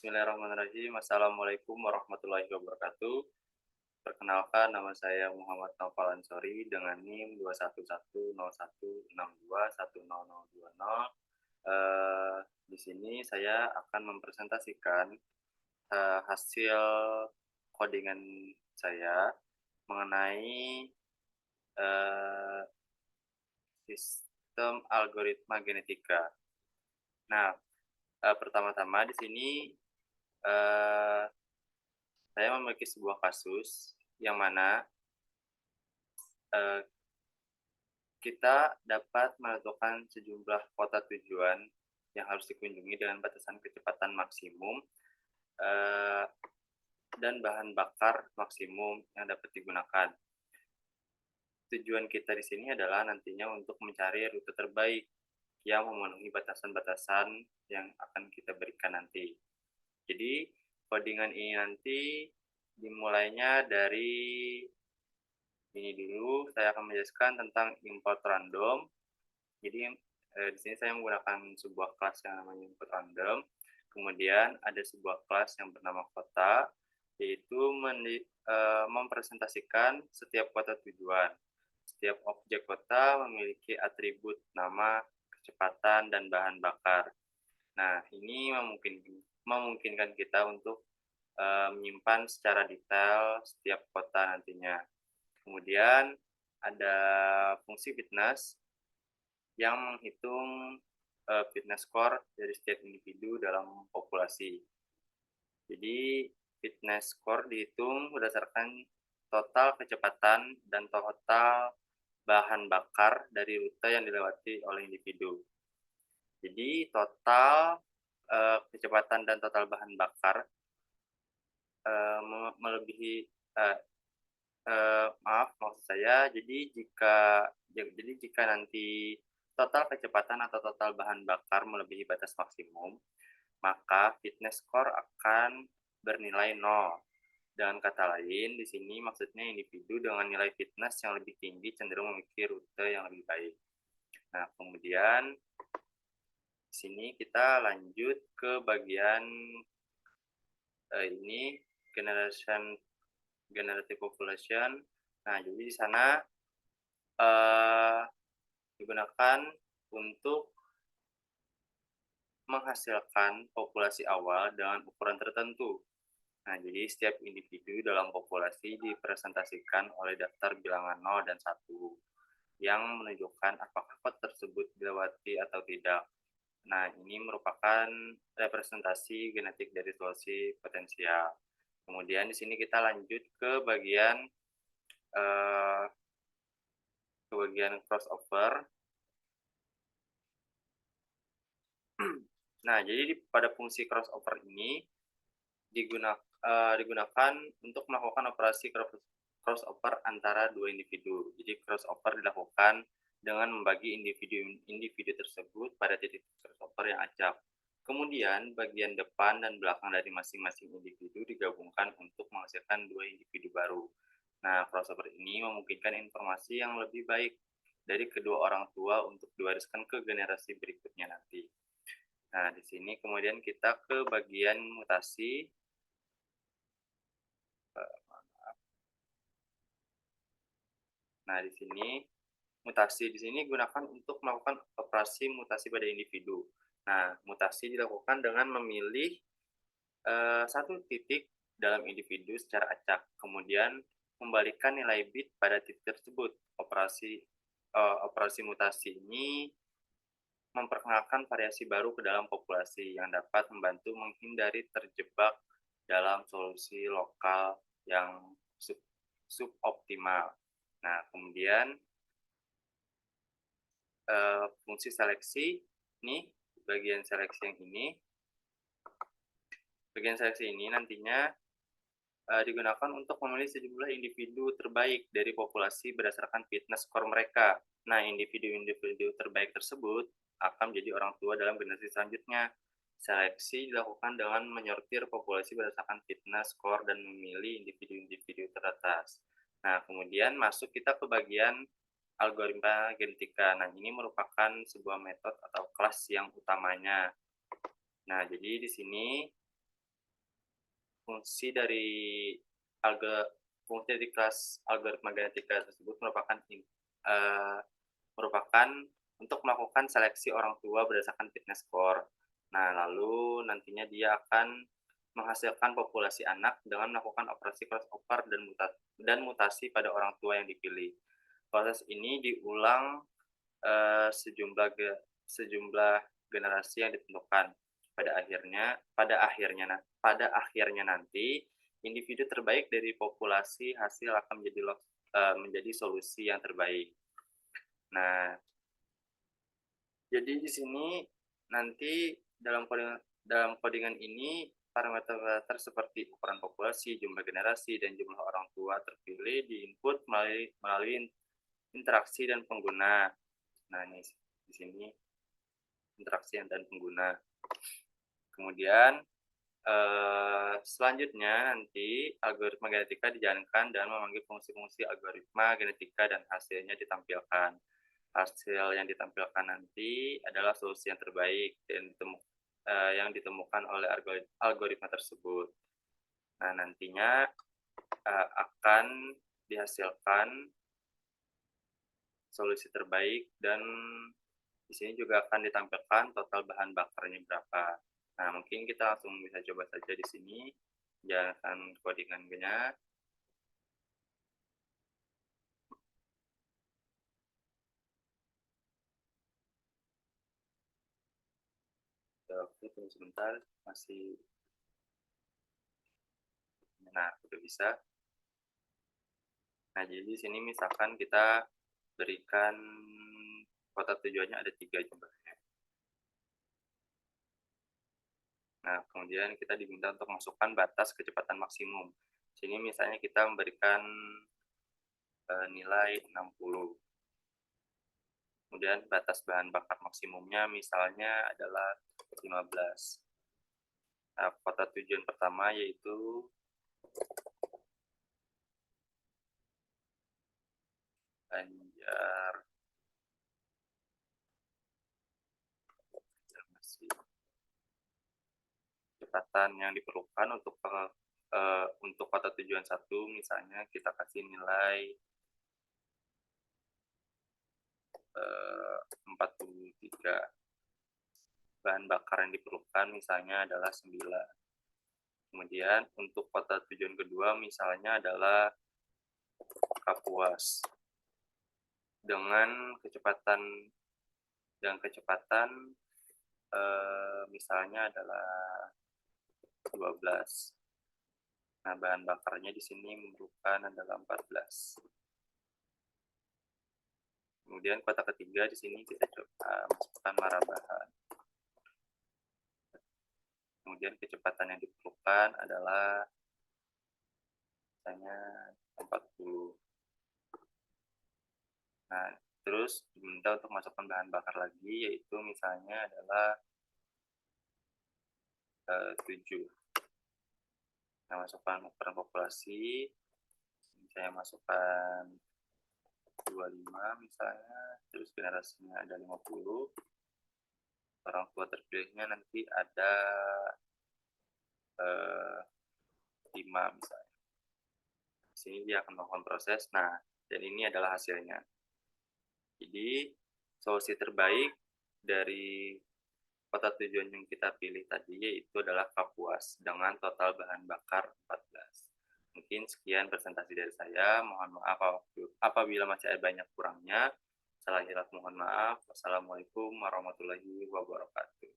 Bismillahirrahmanirrahim. Assalamualaikum warahmatullahi wabarakatuh. Perkenalkan, nama saya Muhammad Naufal Ansori dengan NIM 2110162100020. Di sini saya akan mempresentasikan hasil codingan saya mengenai eh, sistem algoritma genetika. Nah, pertama-tama di sini eh, saya memiliki sebuah kasus yang mana eh, kita dapat menentukan sejumlah kota tujuan yang harus dikunjungi dengan batasan kecepatan maksimum eh, dan bahan bakar maksimum yang dapat digunakan. Tujuan kita di sini adalah nantinya untuk mencari rute terbaik yang memenuhi batasan-batasan yang akan kita berikan nanti. Jadi, codingan ini nanti dimulainya dari ini dulu. Saya akan menjelaskan tentang import random. Jadi di sini saya menggunakan sebuah kelas yang namanya import random. Kemudian ada sebuah kelas yang bernama kota, yaitu mempresentasikan setiap kota tujuan. Setiap objek kota memiliki atribut nama, kecepatan, dan bahan bakar. Nah, ini memungkinkan kita untuk menyimpan secara detail setiap kota nantinya. Kemudian ada fungsi fitness yang menghitung fitness score dari setiap individu dalam populasi. Jadi fitness score dihitung berdasarkan total kecepatan dan total bahan bakar dari rute yang dilewati oleh individu. Jadi total kecepatan dan total bahan bakar melebihi maaf, maksud saya, jika nanti total kecepatan atau total bahan bakar melebihi batas maksimum, maka fitness score akan bernilai 0. Dengan kata lain, di sini maksudnya individu dengan nilai fitness yang lebih tinggi cenderung memiliki rute yang lebih baik. Nah, kemudian di sini kita lanjut ke bagian ini generative population. Nah, jadi di sana digunakan untuk menghasilkan populasi awal dengan ukuran tertentu. Nah, jadi setiap individu dalam populasi dipresentasikan oleh daftar bilangan 0 dan 1 yang menunjukkan apakah kota tersebut dilewati atau tidak. Nah, ini merupakan representasi genetik dari solusi potensial. Kemudian di sini kita lanjut ke bagian crossover. Nah, jadi pada fungsi crossover ini digunakan untuk melakukan operasi crossover antara dua individu. Jadi crossover dilakukan dengan membagi individu tersebut pada titik crossover yang acak. Kemudian bagian depan dan belakang dari masing-masing individu digabungkan untuk menghasilkan dua individu baru. Nah, crossover ini memungkinkan informasi yang lebih baik dari kedua orang tua untuk diwariskan ke generasi berikutnya nanti. Nah, di sini kemudian kita ke bagian mutasi. Nah, di sini mutasi di sini gunakan untuk melakukan operasi mutasi pada individu. Nah, mutasi dilakukan dengan memilih satu titik dalam individu secara acak, kemudian membalikan nilai bit pada titik tersebut. Operasi mutasi ini memperkenalkan variasi baru ke dalam populasi yang dapat membantu menghindari terjebak dalam solusi lokal yang suboptimal. Nah, kemudian fungsi seleksi ini, bagian seleksi ini nantinya digunakan untuk memilih sejumlah individu terbaik dari populasi berdasarkan fitness score mereka. Nah, individu-individu terbaik tersebut akan menjadi orang tua dalam generasi selanjutnya. Seleksi dilakukan dengan menyortir populasi berdasarkan fitness score dan memilih individu-individu teratas. Nah, kemudian masuk kita ke bagian algoritma genetika. Nah, ini merupakan sebuah metode atau kelas yang utamanya. Nah, jadi di sini fungsi dari alga fungsi dari kelas algoritma genetika tersebut eee, merupakan untuk melakukan seleksi orang tua berdasarkan fitness score. Nah, lalu nantinya dia akan menghasilkan populasi anak dengan melakukan operasi crossover dan mutasi pada orang tua yang dipilih. Proses ini diulang, sejumlah generasi yang ditentukan. Pada akhirnya nanti, individu terbaik dari populasi hasil akan menjadi solusi yang terbaik. Nah, jadi di sini nanti dalam codingan ini parameter-parameter seperti ukuran populasi, jumlah generasi, dan jumlah orang tua terpilih di-input melalui interaksi dan pengguna. Nah, ini di sini interaksi dan pengguna. Kemudian selanjutnya nanti algoritma genetika dijalankan dan memanggil fungsi-fungsi algoritma genetika dan hasilnya ditampilkan. Hasil yang ditampilkan nanti adalah solusi yang terbaik yang ditemukan oleh algoritma tersebut. Nah, nantinya akan dihasilkan solusi terbaik dan di sini juga akan ditampilkan total bahan bakarnya berapa. Nah, mungkin kita langsung bisa coba saja di sini, jalankan codingannya. Oke, tunggu sebentar, masih. Nah, udah bisa. Nah, jadi di sini misalkan kita berikan kota tujuannya ada 3 jumlahnya. Nah, kemudian kita diminta untuk masukkan batas kecepatan maksimum. Sini misalnya kita memberikan nilai 60. Kemudian batas bahan bakar maksimumnya misalnya adalah 15. Nah, kota tujuan pertama yaitu Banjar. Kecepatan yang diperlukan untuk kota tujuan 1 misalnya kita kasih nilai 43. Bahan bakar yang diperlukan misalnya adalah 9. Kemudian untuk kota tujuan kedua misalnya adalah Kapuas dengan kecepatan misalnya adalah 12. Nah, bahan bakarnya di sini memerlukan adalah 14. Kemudian kota ketiga di sini kita coba masukkan Marabahan. Kemudian kecepatan yang diperlukan adalah misalnya 40. Nah, terus diminta untuk masukkan bahan bakar lagi, yaitu misalnya adalah 7. Nah, masukkan ukuran populasi, saya masukkan 25 misalnya, terus generasinya ada 50. Orang tua terpilihnya nanti ada 5 misalnya. Di sini dia akan melakukan proses. Nah, dan ini adalah hasilnya. Jadi, solusi terbaik dari kota tujuan yang kita pilih tadi yaitu adalah Kapuas dengan total bahan bakar 14. Mungkin sekian presentasi dari saya. Mohon maaf apabila masih ada banyak kurangnya. Salah hilaf mohon maaf. Wassalamualaikum warahmatullahi wabarakatuh.